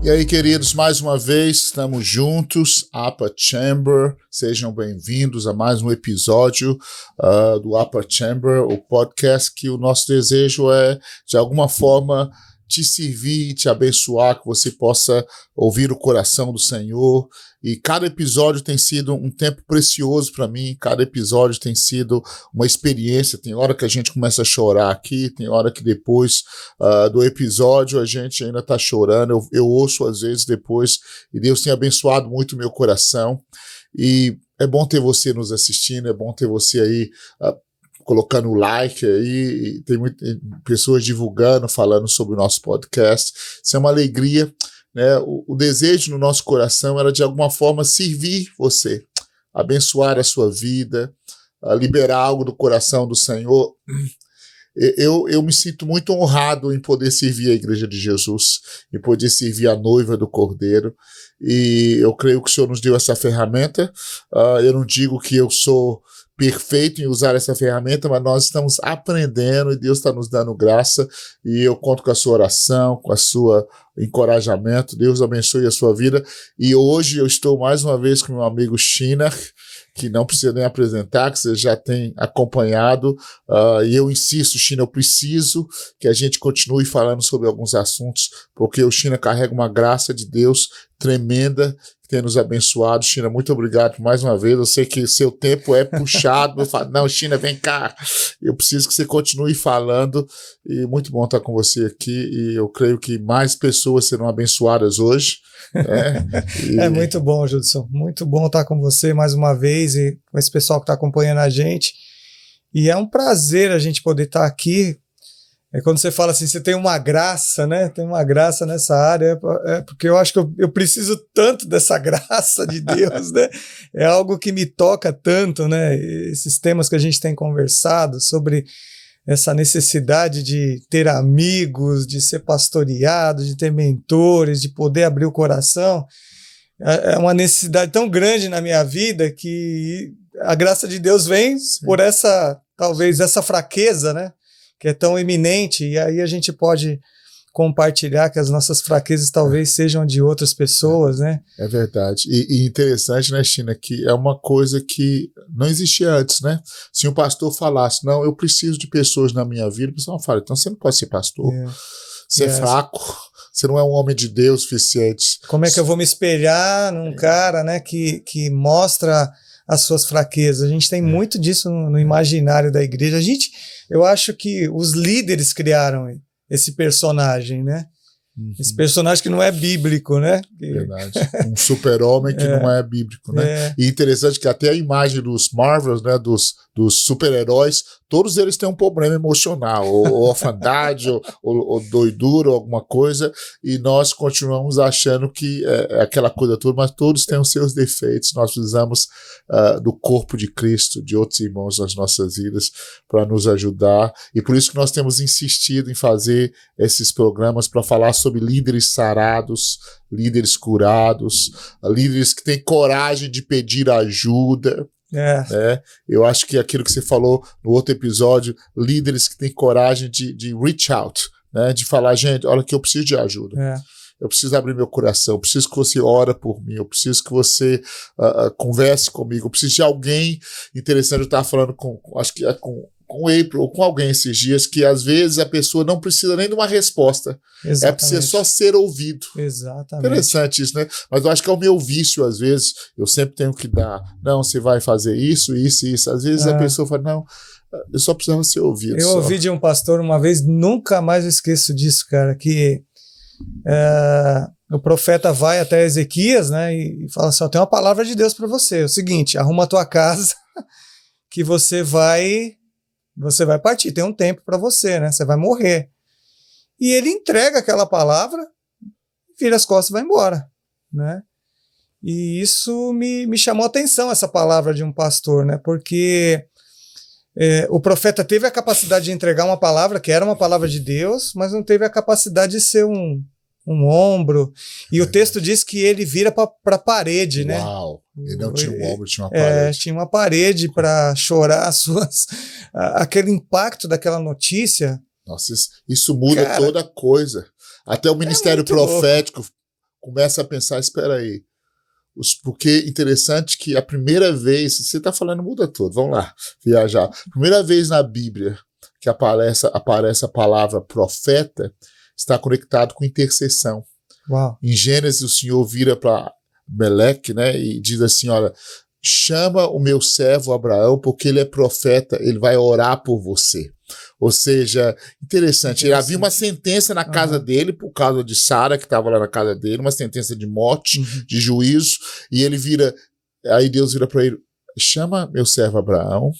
E aí, queridos, mais uma vez estamos juntos, Upper Chamber, sejam bem-vindos a mais um episódio do Upper Chamber, o podcast que o nosso desejo é, de alguma forma, te servir, te abençoar, que você possa ouvir o coração do Senhor. E cada episódio tem sido um tempo precioso para mim, cada episódio tem sido uma experiência. Tem hora que a gente começa a chorar aqui, tem hora que depois do episódio a gente ainda está chorando. Eu ouço às vezes depois, e Deus tem abençoado muito o meu coração. E é bom ter você nos assistindo, é bom ter você aí colocando o like aí, e tem muitas pessoas divulgando, falando sobre o nosso podcast. Isso é uma alegria, né? O desejo no nosso coração era de alguma forma servir você, abençoar a sua vida, liberar algo do coração do Senhor. Eu me sinto muito honrado em poder servir a Igreja de Jesus, em poder servir a noiva do Cordeiro, e eu creio que o Senhor nos deu essa ferramenta. Eu não digo que eu sou perfeito em usar essa ferramenta, mas nós estamos aprendendo e Deus está nos dando graça, e eu conto com a sua oração, com a sua encorajamento. Deus abençoe a sua vida. E hoje eu estou mais uma vez com meu amigo China, que não precisa nem apresentar, que você já tem acompanhado, e eu insisto, China, eu preciso que a gente continue falando sobre alguns assuntos, porque o China carrega uma graça de Deus tremenda, que tem nos abençoado. China, muito obrigado mais uma vez. Eu sei que seu tempo é puxado, eu falo, não, China, vem cá, eu preciso que você continue falando, e muito bom estar com você aqui, e eu creio que mais pessoas serão abençoadas hoje. É muito bom, Judson, muito bom estar com você mais uma vez e com esse pessoal que está acompanhando a gente, e é um prazer a gente poder estar aqui. Quando você fala assim, você tem uma graça, né? Tem uma graça nessa área, porque eu acho que eu preciso tanto dessa graça de Deus, né? É algo que me toca tanto, né? Esses temas que a gente tem conversado sobre essa necessidade de ter amigos, de ser pastoreado, de ter mentores, de poder abrir o coração, é uma necessidade tão grande na minha vida que a graça de Deus vem por talvez essa fraqueza, né? Que é tão iminente, e aí a gente pode compartilhar que as nossas fraquezas talvez sejam de outras pessoas, né? É verdade. E interessante, né, China, que é uma coisa que não existia antes, né? Se um pastor falasse, não, eu preciso de pessoas na minha vida, o pessoal fala, então você não pode ser pastor, você é fraco, você não é um homem de Deus suficiente. Como é que eu vou me espelhar num cara, né, que mostra as suas fraquezas? A gente tem muito disso no imaginário da igreja. Eu acho que os líderes criaram esse personagem, né? Esse personagem que não é bíblico, né? Verdade. Um super-homem que não é bíblico, né? E interessante que até a imagem dos Marvels, né, dos super-heróis, todos eles têm um problema emocional, ou orfandade, ou doidura, ou alguma coisa, e nós continuamos achando que é aquela coisa toda, mas todos têm os seus defeitos. Nós precisamos do corpo de Cristo, de outros irmãos nas nossas vidas, para nos ajudar, e por isso que nós temos insistido em fazer esses programas para falar sobre líderes sarados, líderes curados, líderes que têm coragem de pedir ajuda. Né? Eu acho que aquilo que você falou no outro episódio, líderes que têm coragem de reach out, né? De falar, gente, olha que eu preciso de ajuda. Eu preciso abrir meu coração, eu preciso que você ore por mim, eu preciso que você converse comigo, eu preciso de alguém interessante. Eu estava falando acho que é com com o April ou com alguém esses dias que às vezes a pessoa não precisa nem de uma resposta. Exatamente. É preciso só ser ouvido. Exatamente. Interessante isso, né? Mas eu acho que é o meu vício, às vezes, eu sempre tenho que dar, não, você vai fazer isso, isso e isso. Às vezes a pessoa fala, não, eu só precisava ser ouvido. Eu ouvi de um pastor uma vez, nunca mais eu esqueço disso, cara, que o profeta vai até Ezequias, né, e fala assim, tem uma palavra de Deus para você, é o seguinte, arruma a tua casa que você vai partir, tem um tempo para você, né, você vai morrer. E ele entrega aquela palavra, vira as costas e vai embora, né. E isso me chamou a atenção, essa palavra de um pastor, né, porque o profeta teve a capacidade de entregar uma palavra que era uma palavra de Deus, mas não teve a capacidade de ser um ombro. E o texto diz que ele vira para a parede, né? Uau! Ele não tinha um ombro, tinha uma parede. Tinha uma parede para chorar aquele impacto daquela notícia. Nossa, isso muda, cara, toda coisa. Até o ministério profético louco. Começa a pensar, espera aí. Porque interessante que a primeira vez, você está falando, muda tudo, vamos lá, viajar. Primeira vez na Bíblia que aparece a palavra profeta, está conectado com intercessão. Uau. Em Gênesis, o Senhor vira para Meleque, né, e diz assim, olha, chama o meu servo Abraão, porque ele é profeta, ele vai orar por você. Ou seja, interessante. Havia uma sentença na casa dele, por causa de Sara, que estava lá na casa dele, uma sentença de morte, de juízo, e ele aí Deus vira para ele, chama meu servo Abraão,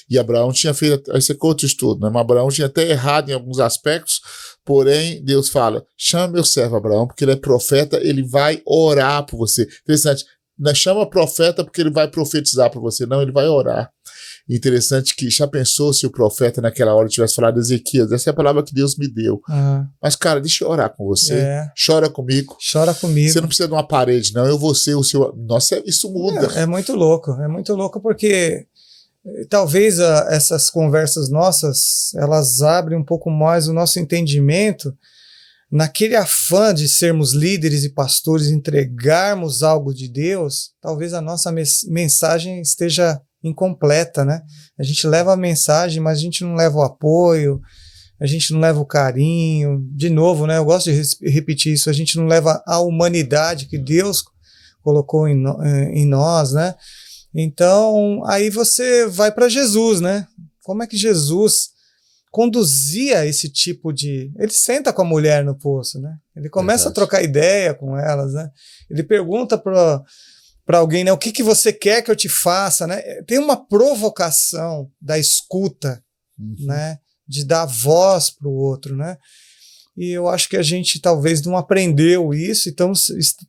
e Abraão tinha feito, esse é outro estudo, né? Mas Abraão tinha até errado em alguns aspectos, porém Deus fala, chama meu servo Abraão, porque ele é profeta, ele vai orar por você. Interessante, não chama profeta porque ele vai profetizar por você, não, ele vai orar. Interessante que já pensou se o profeta naquela hora tivesse falado, Ezequias, essa é a palavra que Deus me deu. Mas, cara, deixa eu orar com você. Chora comigo. Chora comigo. Você não precisa de uma parede, não. Eu vou ser o seu... Nossa, isso muda. É muito louco porque talvez essas conversas nossas, elas abrem um pouco mais o nosso entendimento naquele afã de sermos líderes e pastores, entregarmos algo de Deus, talvez a nossa mensagem esteja incompleta, né? A gente leva a mensagem, mas a gente não leva o apoio, a gente não leva o carinho. De novo, né? Eu gosto de repetir isso, a gente não leva a humanidade que Deus colocou em nós, né? Então, aí você vai para Jesus, né? Como é que Jesus conduzia esse tipo de... Ele senta com a mulher no poço, né? Ele começa a trocar ideia com elas, né? Ele pergunta para alguém, né? O que você quer que eu te faça, né? Tem uma provocação da escuta, né? De dar voz para o outro, né? E eu acho que a gente talvez não aprendeu isso, então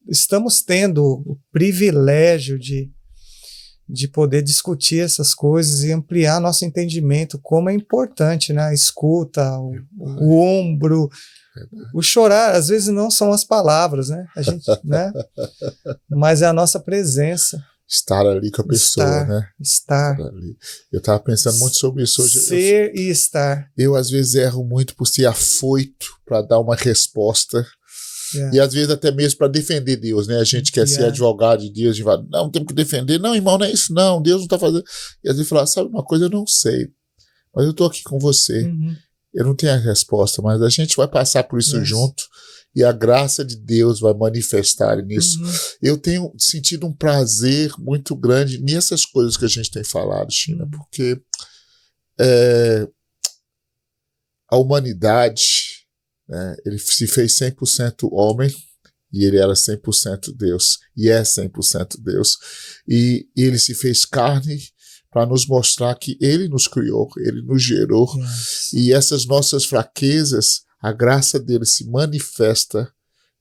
estamos tendo o privilégio de poder discutir essas coisas e ampliar nosso entendimento, como é importante, né? A escuta, o ombro, o chorar, às vezes não são as palavras, né? A gente, né? Mas é a nossa presença. Estar ali com a pessoa, né? Estar ali. Eu estava pensando muito sobre isso hoje. Ser e estar. Eu, às vezes, erro muito por ser afoito para dar uma resposta. E às vezes até mesmo para defender Deus, né? A gente quer ser advogado de Deus, a gente fala, não, temos que defender. Não, irmão, não é isso, não. Deus não está fazendo. E às vezes fala, sabe uma coisa, eu não sei, mas eu estou aqui com você. Eu não tenho a resposta, mas a gente vai passar por isso junto e a graça de Deus vai manifestar nisso. Eu tenho sentido um prazer muito grande nessas coisas que a gente tem falado, China, porque a humanidade, né, ele se fez 100% homem e ele era 100% Deus e é 100% Deus, e ele se fez carne para nos mostrar que ele nos criou, ele nos gerou, e essas nossas fraquezas, a graça dele se manifesta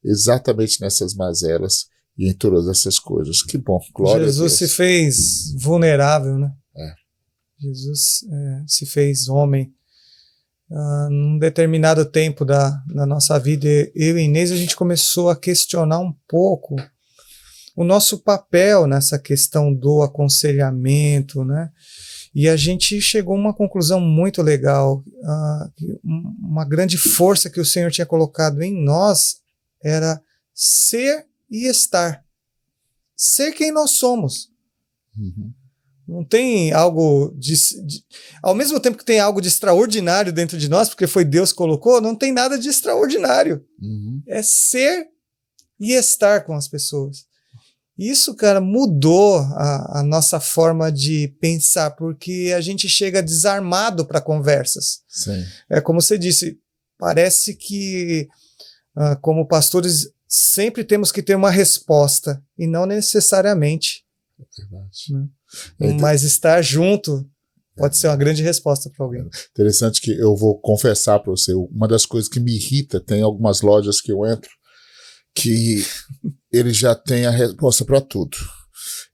exatamente nessas mazelas e em todas essas coisas. Que bom, glória a Deus. Jesus se fez vulnerável, né? Jesus se fez homem. Num determinado tempo da nossa vida, eu e Inês, a gente começou a questionar um pouco o nosso papel nessa questão do aconselhamento, né? E a gente chegou a uma conclusão muito legal. Uma grande força que o Senhor tinha colocado em nós era ser e estar. Ser quem nós somos. Não tem algo ao mesmo tempo que tem algo de extraordinário dentro de nós, porque foi Deus que colocou, não tem nada de extraordinário. É ser e estar com as pessoas. Isso, cara, mudou a nossa forma de pensar, porque a gente chega desarmado para conversas. Sim. É como você disse, parece que como pastores sempre temos que ter uma resposta, e não necessariamente. É verdade. Né? Mas estar junto pode ser uma grande resposta para alguém. Interessante que eu vou confessar para você, uma das coisas que me irrita, tem algumas lojas que eu entro, que ele já tem a resposta para tudo.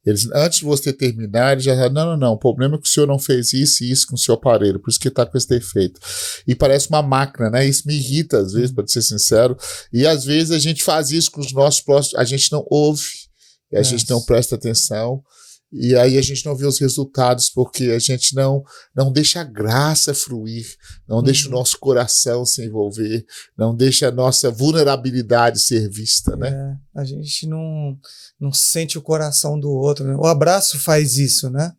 Eles, antes de você terminar, ele já não, o problema é que o senhor não fez isso e isso com o seu aparelho, por isso que está com esse defeito. E parece uma máquina, né? Isso me irrita às vezes, para ser sincero, e às vezes a gente faz isso com os nossos próximos, a gente não ouve, a gente não presta atenção, e aí a gente não vê os resultados, porque a gente não deixa a graça fluir, não deixa o nosso coração se envolver, não deixa a nossa vulnerabilidade ser vista, né? A gente não sente o coração do outro, né? O abraço faz isso, né?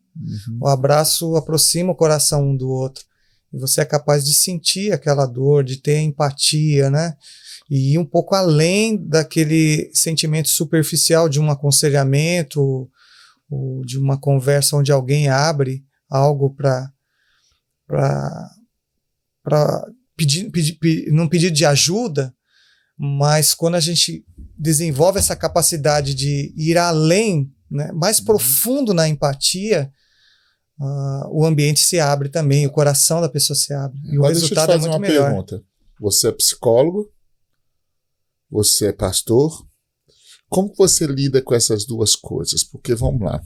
O abraço aproxima o coração um do outro, e você é capaz de sentir aquela dor, de ter empatia, né? E ir um pouco além daquele sentimento superficial de um aconselhamento, ou de uma conversa onde alguém abre algo para num pedido de ajuda, mas quando a gente desenvolve essa capacidade de ir além, né, mais profundo na empatia, o ambiente se abre também, o coração da pessoa se abre. E o resultado é muito melhor. Pergunta. Você é psicólogo? Você é pastor? Como você lida com essas duas coisas? Porque, vamos lá,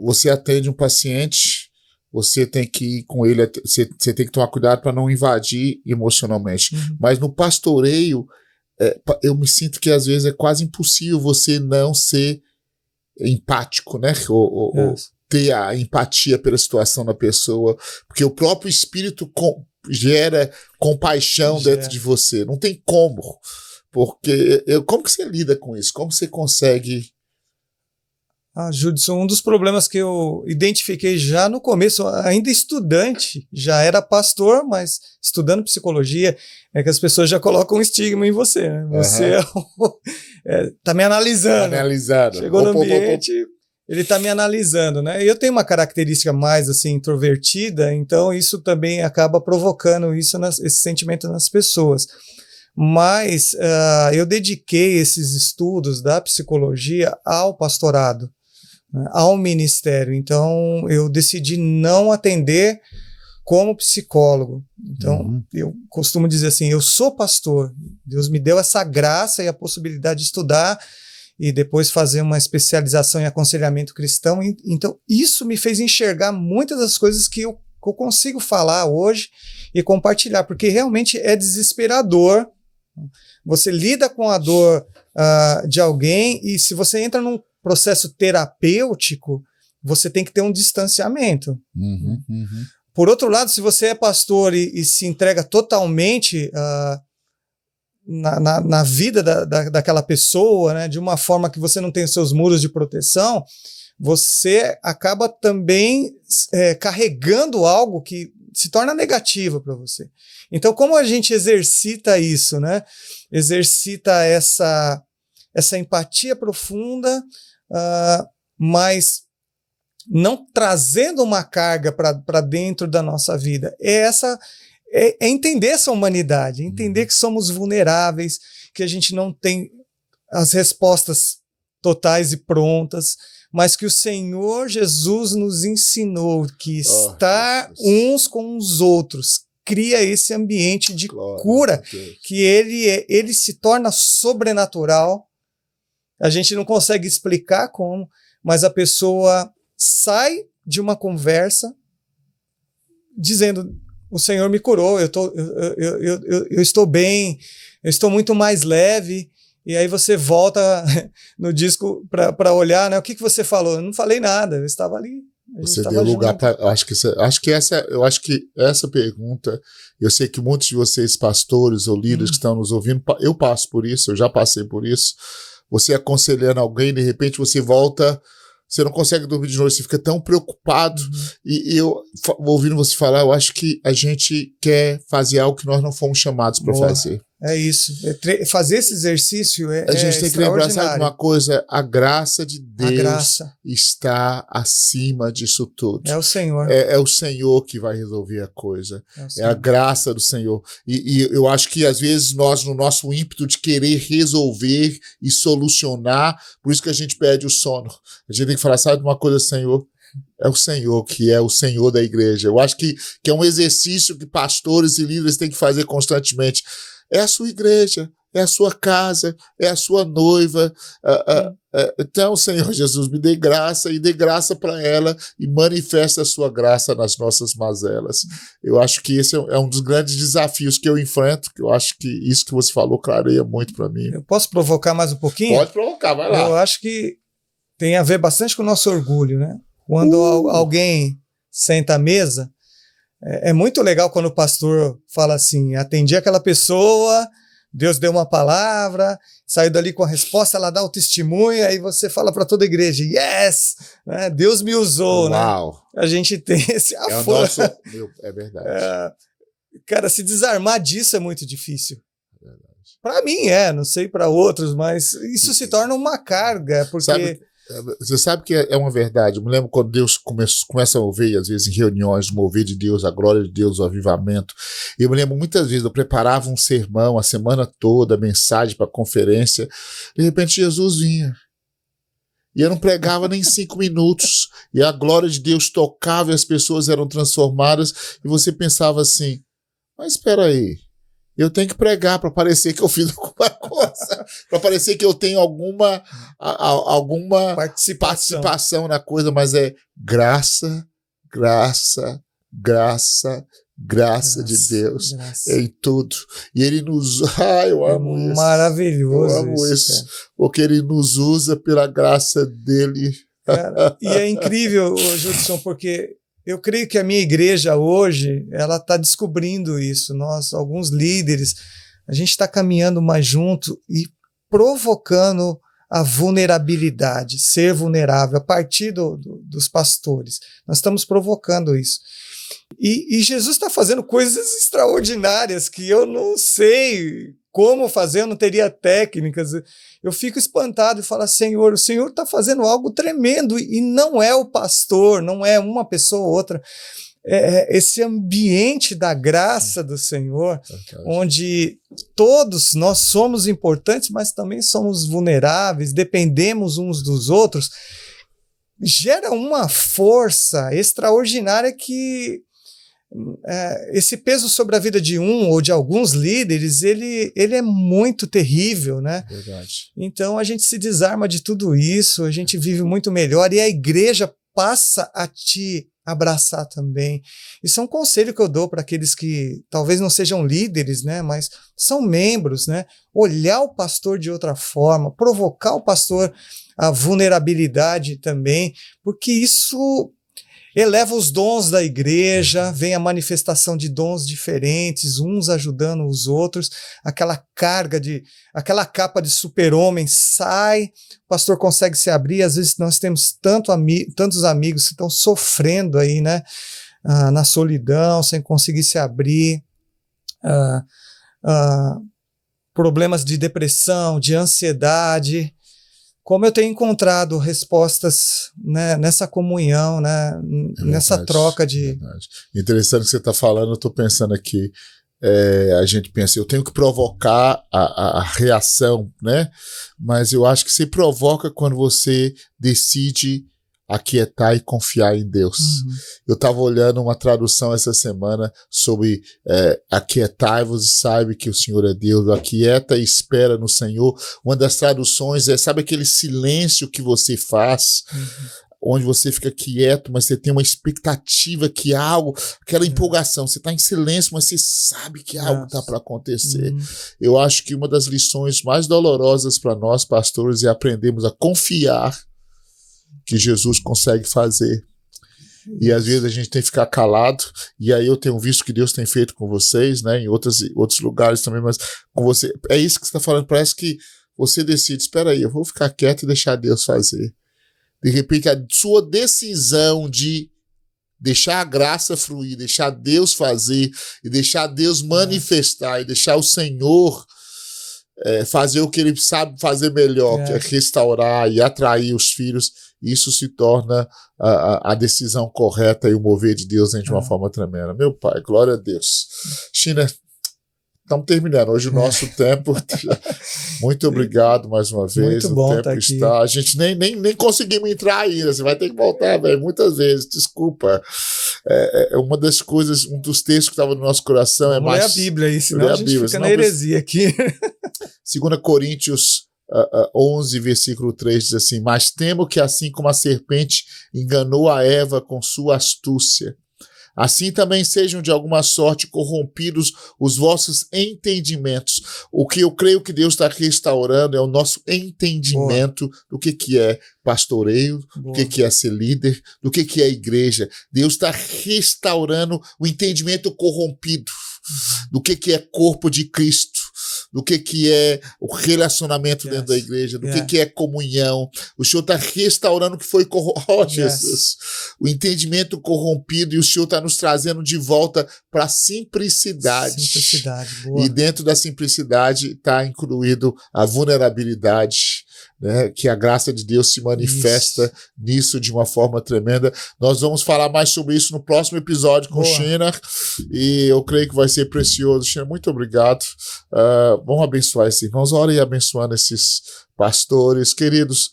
você atende um paciente, você tem que ir com ele, você tem que tomar cuidado para não invadir emocionalmente. Mas no pastoreio, eu me sinto que às vezes é quase impossível você não ser empático, né? Ou ter a empatia pela situação da pessoa, porque o próprio espírito gera compaixão dentro de você. Não tem como. Porque como que você lida com isso? Como você consegue... Judson, um dos problemas que eu identifiquei já no começo, ainda estudante, já era pastor, mas estudando psicologia, é que as pessoas já colocam um estigma em você. Né? Você tá me analisando. Chegou no ambiente, ele tá me analisando, né? Eu tenho uma característica mais assim introvertida, então isso também acaba provocando esse sentimento nas pessoas. Mas eu dediquei esses estudos da psicologia ao pastorado, né, ao ministério. Então, eu decidi não atender como psicólogo. Então, eu costumo dizer assim, eu sou pastor. Deus me deu essa graça e a possibilidade de estudar e depois fazer uma especialização em aconselhamento cristão. Então, isso me fez enxergar muitas das coisas que eu consigo falar hoje e compartilhar, porque realmente é desesperador. Você lida com a dor de alguém e se você entra num processo terapêutico, você tem que ter um distanciamento. Por outro lado, se você é pastor e se entrega totalmente na vida daquela pessoa, né, de uma forma que você não tem os seus muros de proteção, você acaba também carregando algo que se torna negativo para você. Então, como a gente exercita isso, né? Exercita essa empatia profunda, mas não trazendo uma carga para dentro da nossa vida. É entender essa humanidade, entender que somos vulneráveis, que a gente não tem as respostas totais e prontas, mas que o Senhor Jesus nos ensinou que estar uns com os outros cria esse ambiente de cura, que ele se torna sobrenatural. A gente não consegue explicar como, mas a pessoa sai de uma conversa dizendo, o Senhor me curou, eu estou bem, eu estou muito mais leve. E aí você volta no disco para olhar, né? O que você falou? Eu não falei nada, eu estava ali. Você deu lugar para... Eu acho que essa pergunta, eu sei que muitos de vocês, pastores ou líderes que estão nos ouvindo, eu passo por isso, eu já passei por isso. Você aconselhando alguém, de repente você volta Você não consegue dormir de noite, você fica tão preocupado. E eu, ouvindo você falar, eu acho que a gente quer fazer algo que nós não fomos chamados para fazer. É isso. Fazer esse exercício a gente tem que lembrar, sabe, uma coisa: a graça de Deus está acima disso tudo. É o Senhor. É o Senhor que vai resolver a coisa. É a graça do Senhor. E eu acho que às vezes nós, no nosso ímpeto de querer resolver e solucionar, por isso que a gente perde o sono. A gente tem que falar, sabe, uma coisa, Senhor? É o Senhor que é o Senhor da igreja. Eu acho que é um exercício que pastores e líderes têm que fazer constantemente. É a sua igreja, é a sua casa, é a sua noiva. Então, Senhor Jesus, me dê graça e dê graça para ela e manifesta a sua graça nas nossas mazelas. Eu acho que esse é um dos grandes desafios que eu enfrento, que eu acho que isso que você falou clareia muito para mim. Eu posso provocar mais um pouquinho? Pode provocar, vai lá. Eu acho que tem a ver bastante com o nosso orgulho, né? Quando alguém senta à mesa, é muito legal quando o pastor fala assim: atendi aquela pessoa, Deus deu uma palavra, saiu dali com a resposta, ela dá o testemunho, aí você fala para toda a igreja: yes, né? Deus me usou. Uau. Né? A gente tem esse é verdade. Cara, se desarmar disso é muito difícil. Para mim não sei para outros, mas isso se torna uma carga, porque... Você sabe que é uma verdade. Eu me lembro quando Deus começa a mover, às vezes em reuniões, o mover de Deus, a glória de Deus, o avivamento. Eu me lembro muitas vezes, eu preparava um sermão a semana toda, a mensagem para a conferência. De repente Jesus vinha. E eu não pregava nem 5 minutos. E a glória de Deus tocava e as pessoas eram transformadas. E você pensava assim, mas espera aí. Eu tenho que pregar para parecer que eu fiz alguma coisa, para parecer que eu tenho alguma participação na coisa, mas é graça de Deus em tudo. E Ele nos... eu amo isso. Maravilhoso. Eu amo isso porque Ele nos usa pela graça dEle. Cara, e é incrível, Judson, porque... eu creio que a minha igreja hoje, ela está descobrindo isso. Nós, alguns líderes, a gente está caminhando mais junto e provocando a vulnerabilidade, ser vulnerável, a partir dos pastores. Nós estamos provocando isso. E Jesus está fazendo coisas extraordinárias que eu não sei como fazer, eu não teria técnicas. Eu fico espantado e falo: Senhor, o Senhor está fazendo algo tremendo, e não é o pastor, não é uma pessoa ou outra, é esse ambiente da graça do Senhor, onde todos nós somos importantes, mas também somos vulneráveis, dependemos uns dos outros, gera uma força extraordinária que esse peso sobre a vida de um ou de alguns líderes, ele é muito terrível, né? Verdade. Então a gente se desarma de tudo isso, a gente vive muito melhor e a igreja passa a te abraçar também. Isso é um conselho que eu dou para aqueles que talvez não sejam líderes, né? Mas são membros, né? Olhar o pastor de outra forma, provocar o pastor a vulnerabilidade também, porque isso eleva os dons da igreja, vem a manifestação de dons diferentes, uns ajudando os outros, aquela capa de super-homem sai, o pastor consegue se abrir. Às vezes nós temos tantos amigos que estão sofrendo aí, né, na solidão, sem conseguir se abrir, problemas de depressão, de ansiedade. Como eu tenho encontrado respostas, né, nessa comunhão, né, nessa troca de... Verdade. Interessante o que você está falando, eu estou pensando aqui, a gente pensa, eu tenho que provocar a reação, né? Mas eu acho que você provoca quando você decide aquietar e confiar em Deus. Uhum. Eu estava olhando uma tradução essa semana sobre aquietai-vos e saiba que o Senhor é Deus, aquieta e espera no Senhor. Uma das traduções sabe aquele silêncio que você faz, onde você fica quieto, mas você tem uma expectativa que algo, aquela empolgação, você está em silêncio, mas você sabe que algo está para acontecer. Eu acho que uma das lições mais dolorosas para nós, pastores, é aprendermos a confiar que Jesus consegue fazer. E às vezes a gente tem que ficar calado, e aí eu tenho visto que Deus tem feito com vocês, né, em outros lugares também, mas com você, é isso que você está falando, parece que você decide, espera aí, eu vou ficar quieto e deixar Deus fazer. De repente, a sua decisão de deixar a graça fluir, deixar Deus fazer, e deixar Deus manifestar, e deixar o Senhor fazer o que Ele sabe fazer melhor, que é restaurar e atrair os filhos, isso se torna a decisão correta e o mover de Deus de uma forma tremenda. Meu Pai, glória a Deus. China, estamos terminando hoje o nosso tempo. Muito obrigado mais uma vez. Muito bom o tempo aqui. está. A gente nem conseguimos entrar ainda. Você vai ter que voltar, velho, muitas vezes. Desculpa. Uma das coisas, um dos textos que estava no nosso coração Vamos ler a Bíblia aí, senão a gente fica na heresia aqui. 2 Coríntios 11, versículo 3 diz assim: mas temo que assim como a serpente enganou a Eva com sua astúcia, assim também sejam de alguma sorte corrompidos os vossos entendimentos. O que eu creio que Deus está restaurando é o nosso entendimento do que é pastoreio, do que é ser líder, do que é igreja. Deus está restaurando o entendimento corrompido do que é corpo de Cristo, do que é o relacionamento dentro da igreja, do que é comunhão. O Senhor está restaurando o que foi Jesus, o entendimento corrompido, e o Senhor está nos trazendo de volta para a simplicidade. Boa. E dentro da simplicidade está incluído a vulnerabilidade, né, que a graça de Deus se manifesta nisso de uma forma tremenda. Nós vamos falar mais sobre isso no próximo episódio com o Shinar, e eu creio que vai ser precioso. Shinar, muito obrigado. Vamos abençoar esses irmãos. Ora abençoando esses pastores. Queridos,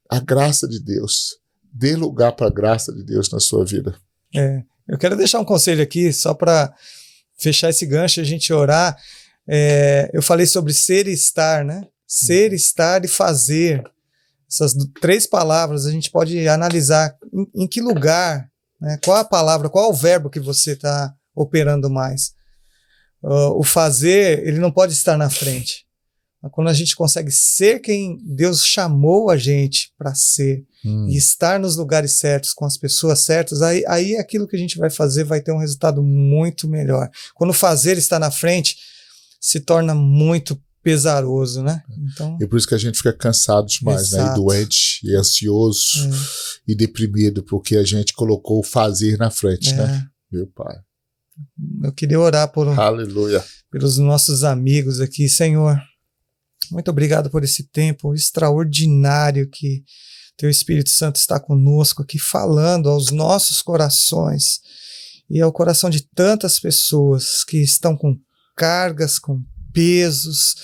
a graça de Deus, dê lugar para a graça de Deus na sua vida. Eu quero deixar um conselho aqui, só para fechar esse gancho e a gente orar. Eu falei sobre ser e estar, né? Ser, estar e fazer. Essas 3 palavras a gente pode analisar em que lugar, né? Qual a palavra, qual o verbo que você está operando mais. O fazer, ele não pode estar na frente. Quando a gente consegue ser quem Deus chamou a gente para ser e estar nos lugares certos, com as pessoas certas, aí aquilo que a gente vai fazer vai ter um resultado muito melhor. Quando o fazer está na frente, se torna muito pesaroso, né? Então, e por isso que a gente fica cansado demais, né? E doente, e ansioso, e deprimido, porque a gente colocou o fazer na frente, né? Meu Pai. Eu queria orar Aleluia. Pelos nossos amigos aqui. Senhor, muito obrigado por esse tempo extraordinário que Teu Espírito Santo está conosco aqui, falando aos nossos corações e ao coração de tantas pessoas que estão com cargas, com pesos,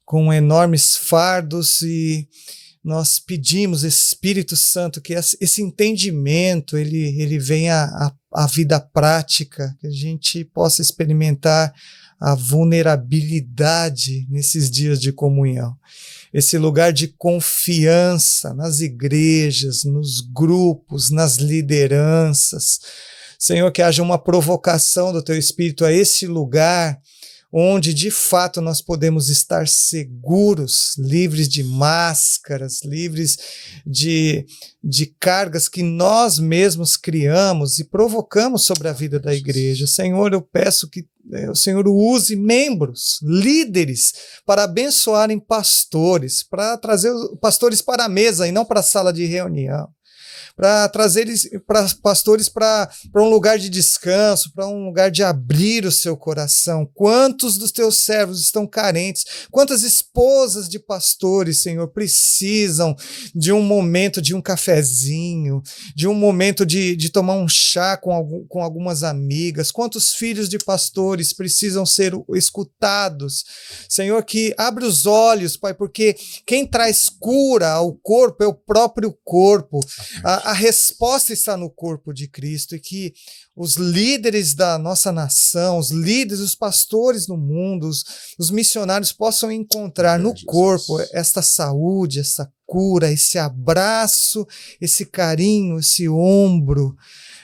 com enormes fardos, e nós pedimos, Espírito Santo, que esse entendimento ele venha à vida prática, que a gente possa experimentar a vulnerabilidade nesses dias de comunhão, esse lugar de confiança nas igrejas, nos grupos, nas lideranças. Senhor, que haja uma provocação do Teu Espírito a esse lugar onde de fato nós podemos estar seguros, livres de máscaras, livres de cargas que nós mesmos criamos e provocamos sobre a vida da igreja. Senhor, eu peço que o Senhor use membros, líderes, para abençoarem pastores, para trazer pastores para a mesa e não para a sala de reunião, para trazer pastores para um lugar de descanso, para um lugar de abrir o seu coração. Quantos dos teus servos estão carentes? Quantas esposas de pastores, Senhor, precisam de um momento de um cafezinho, de um momento de tomar um chá com algumas amigas? Quantos filhos de pastores precisam ser escutados? Senhor, que abre os olhos, Pai, porque quem traz cura ao corpo é o próprio corpo. A resposta está no corpo de Cristo, e que os líderes da nossa nação, os líderes, os pastores no mundo, os missionários possam encontrar no corpo esta saúde, essa cura, esse abraço, esse carinho, esse ombro,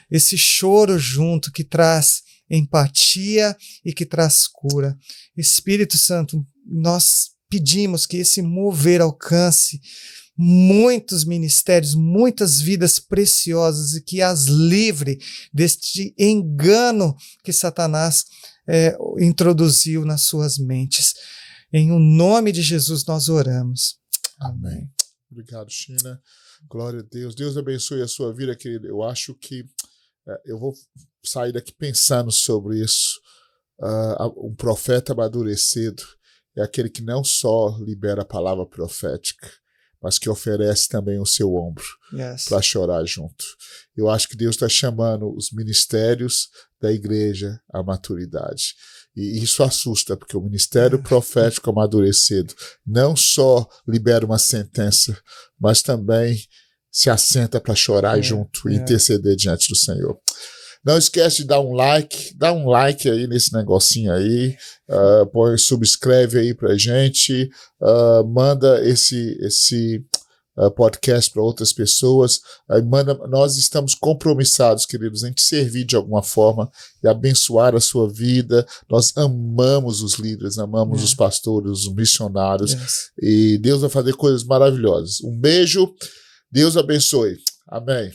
esse choro junto que traz empatia e que traz cura. Espírito Santo, nós pedimos que esse mover alcance muitos ministérios, muitas vidas preciosas, e que as livre deste engano que Satanás introduziu nas suas mentes. Em o nome de Jesus nós oramos. Amém. Obrigado, China. Glória a Deus. Deus abençoe a sua vida, querido. Eu acho que eu vou sair daqui pensando sobre isso. Um profeta amadurecido é aquele que não só libera a palavra profética, mas que oferece também o seu ombro para chorar junto. Eu acho que Deus está chamando os ministérios da igreja à maturidade. E isso assusta, porque o ministério profético amadurecido não só libera uma sentença, mas também se assenta para chorar junto e interceder diante do Senhor. Não esquece de dar um like aí nesse negocinho aí, subscreve aí pra gente, manda esse podcast para outras pessoas, nós estamos compromissados, queridos, em te servir de alguma forma e abençoar a sua vida. Nós amamos os líderes, amamos os pastores, os missionários, e Deus vai fazer coisas maravilhosas. Um beijo, Deus abençoe. Amém.